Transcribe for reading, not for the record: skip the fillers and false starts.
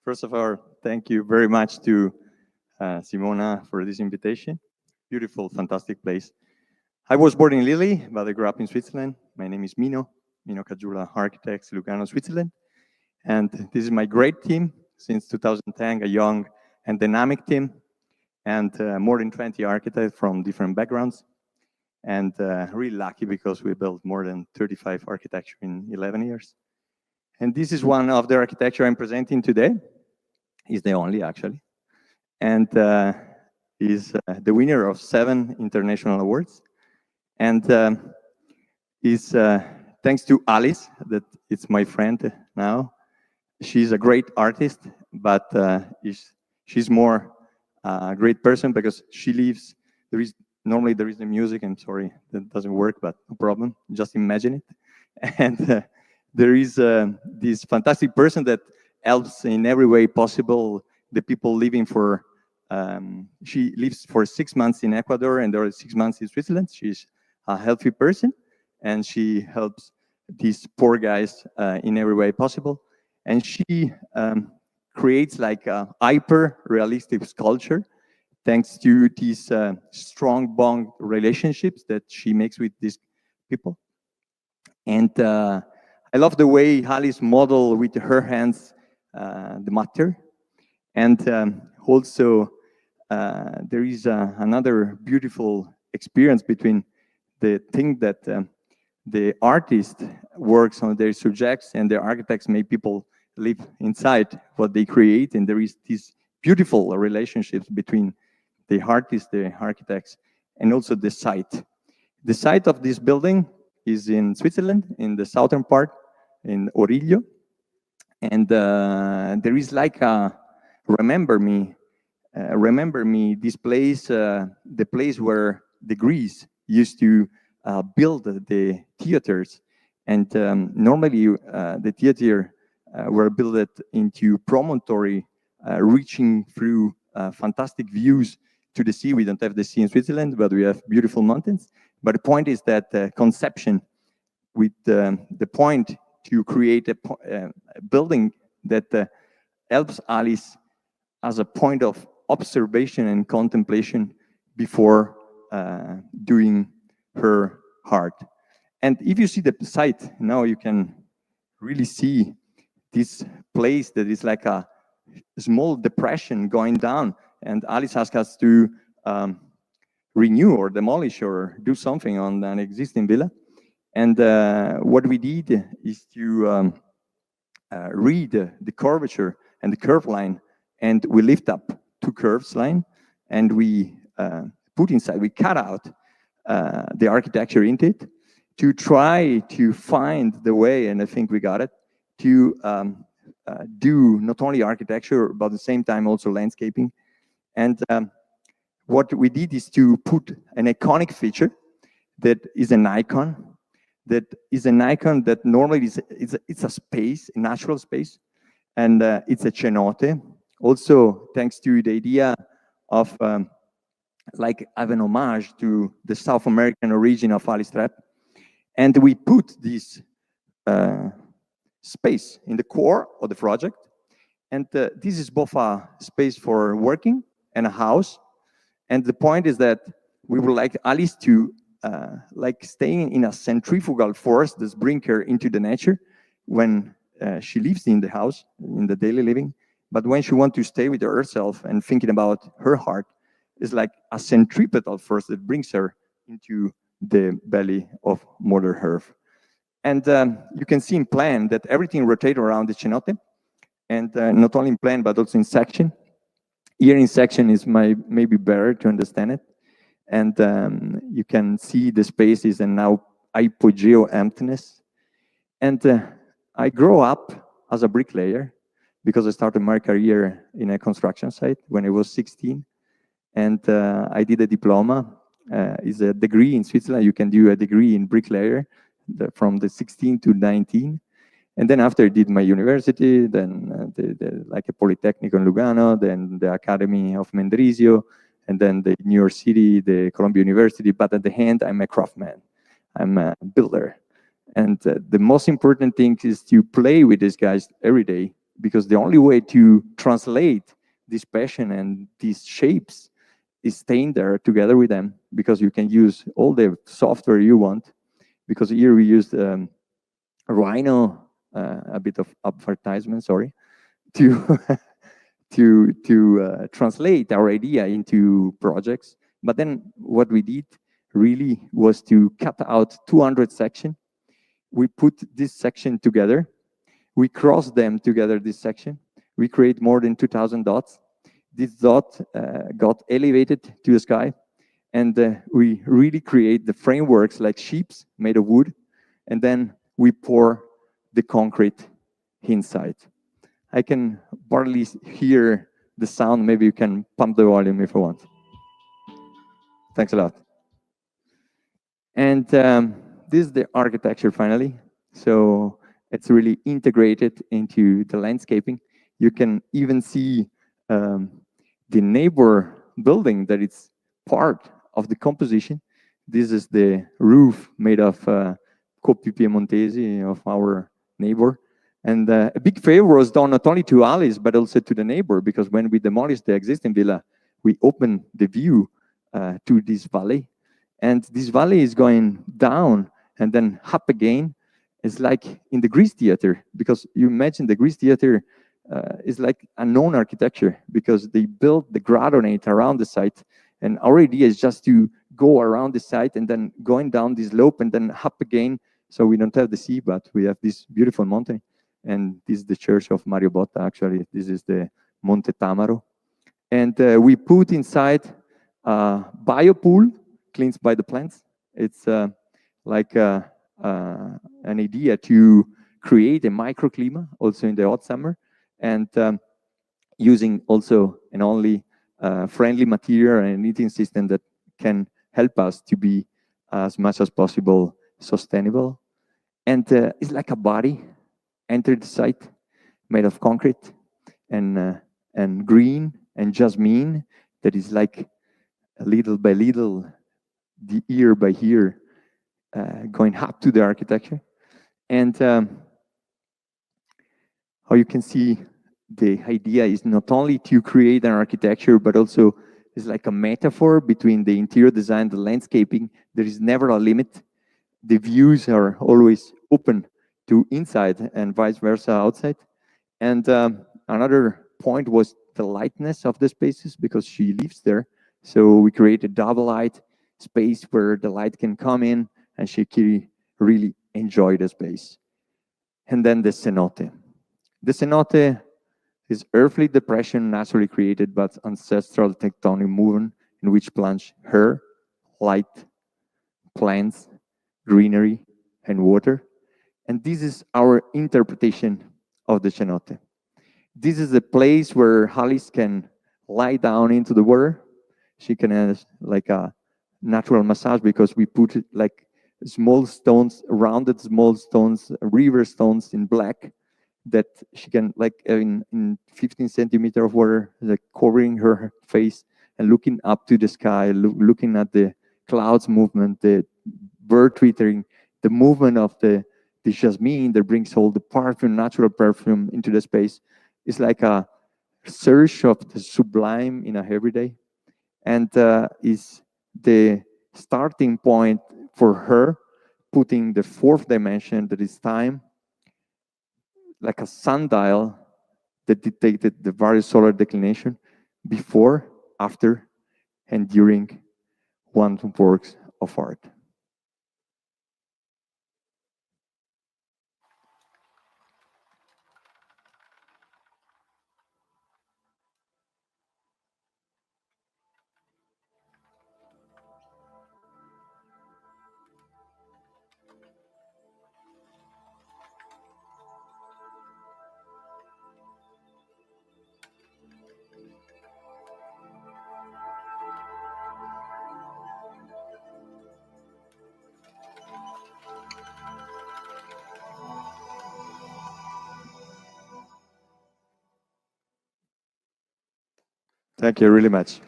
First of all, thank you very much to Simona for this invitation. Beautiful, fantastic place. I was born in Lille, but I grew up in Switzerland. My name is Mino, Mino Caggiula Architects, Lugano, Switzerland. And this is my great team since 2010, a young and dynamic team, and more than 20 architects from different backgrounds. And really lucky because we built more than 35 architecture in 11 years. And this is one of the architecture I'm presenting today. Is the only, actually. And is the winner of 7 international awards. And is thanks to Alice, that it's my friend now. She's a great artist, but she's more a great person because she lives, normally there is the music, I'm sorry, that doesn't work, but no problem, just imagine it. And there is this fantastic person that helps in every way possible the people living for, she lives for 6 months in Ecuador and there are 6 months in Switzerland. She's a healthy person and she helps these poor guys in every way possible. And she creates like a hyper-realistic sculpture thanks to these strong bond relationships that she makes with these people. And I love the way Alice model with her hands the matter. And also there is another beautiful experience between the thing that the artist works on their subjects and the architects make people live inside what they create. And there is these beautiful relationships between the artists, the architects, and also the site. The site of this building is in Switzerland, in the southern part, in Orillo. And there is like a remember me, this place, the place where the Greece used to build the theaters. And normally the theater were built into promontory, reaching through fantastic views to the sea. We don't have the sea in Switzerland, but we have beautiful mountains. But the point is that conception with the point to create a building that helps Alice as a point of observation and contemplation before doing her art. And if you see the site, now you can really see this place that is like a small depression going down. And Alice asked us to renew or demolish or do something on an existing villa. And what we did is to read the curvature and the curve line, and we lift up 2 curves line, and we put inside, we cut out the architecture into it to try to find the way, and I think we got it, to do not only architecture, but at the same time also landscaping. And what we did is to put an iconic feature that is an icon, that normally it's a space, a natural space, and it's a cenote. Also, thanks to the idea of like have an homage to the South American origin of Alice Trap. And we put this space in the core of the project. And this is both a space for working and a house. And the point is that we would like Alice to like staying in a centrifugal force that brings her into the nature when she lives in the house, in the daily living. But when she wants to stay with herself and thinking about her heart, it's like a centripetal force that brings her into the belly of Mother Earth. And you can see in plan that everything rotates around the cenote, and not only in plan, but also in section. Here in section is maybe better to understand it. And you can see the spaces and now hypogeo emptiness. And I grew up as a bricklayer because I started my career in a construction site when I was 16. And I did a diploma. It's a degree in Switzerland. You can do a degree in bricklayer from the 16 to 19. And then after I did my university, then like a Polytechnic in Lugano, then the Academy of Mendrisio, and then the New York City, the Columbia University. But at the end, I'm a craftsman. I'm a builder. And the most important thing is to play with these guys every day because the only way to translate this passion and these shapes is staying there together with them, because you can use all the software you want. Because here we used Rhino, a bit of advertisement, sorry, to to translate our idea into projects. But then what we did really was to cut out 200 sections. We put this section together. We cross them together, this section. We create more than 2,000 dots. This dot got elevated to the sky, and we really create the frameworks like ships made of wood, and then we pour the concrete inside. I can barely hear the sound. Maybe you can pump the volume if you want. Thanks a lot. And this is the architecture finally. So it's really integrated into the landscaping. You can even see the neighbor building that it's part of the composition. This is the roof made of coppi piemontesi of our neighbor. And a big favor was done not only to Alice, but also to the neighbor, because when we demolished the existing villa, we opened the view to this valley. And this valley is going down and then up again. It's like in the Greece theater, because you imagine the Greece theater is like a known architecture, because they built the gradonate around the site. And our idea is just to go around the site and then going down this slope and then up again. So we don't have the sea, but we have this beautiful mountain. And this is the church of Mario Botta, actually. This is the Monte Tamaro. And we put inside a biopool cleansed by the plants. It's like an idea to create a microclimate also in the hot summer, and using also an only friendly material and heating system that can help us to be as much as possible sustainable. And it's like a body entered the site made of concrete and green and jasmine that is like little by little, the year by year, going up to the architecture. And how you can see, the idea is not only to create an architecture, but also is like a metaphor between the interior design, the landscaping. There is never a limit. The views are always open to inside and vice versa outside. And another point was the lightness of the spaces, because she lives there. So we created double light space where the light can come in and she can really enjoy the space. And then the cenote. The cenote is earthly depression naturally created by ancestral tectonic movement in which plunge air, light, plants, greenery, and water. And this is our interpretation of the cenote. This is a place where Alice can lie down into the water. She can have like a natural massage, because we put it like small stones, rounded small stones, river stones in black, that she can, like in 15 centimeter of water, like covering her face and looking up to the sky, looking at the clouds movement, the bird twittering, the movement of the jasmine that brings all the perfume, natural perfume into the space. It's like a search of the sublime in a everyday, and is the starting point for her, putting the fourth dimension, that is time, like a sundial that detected the various solar declination before, after, and during one works of art. Thank you really much.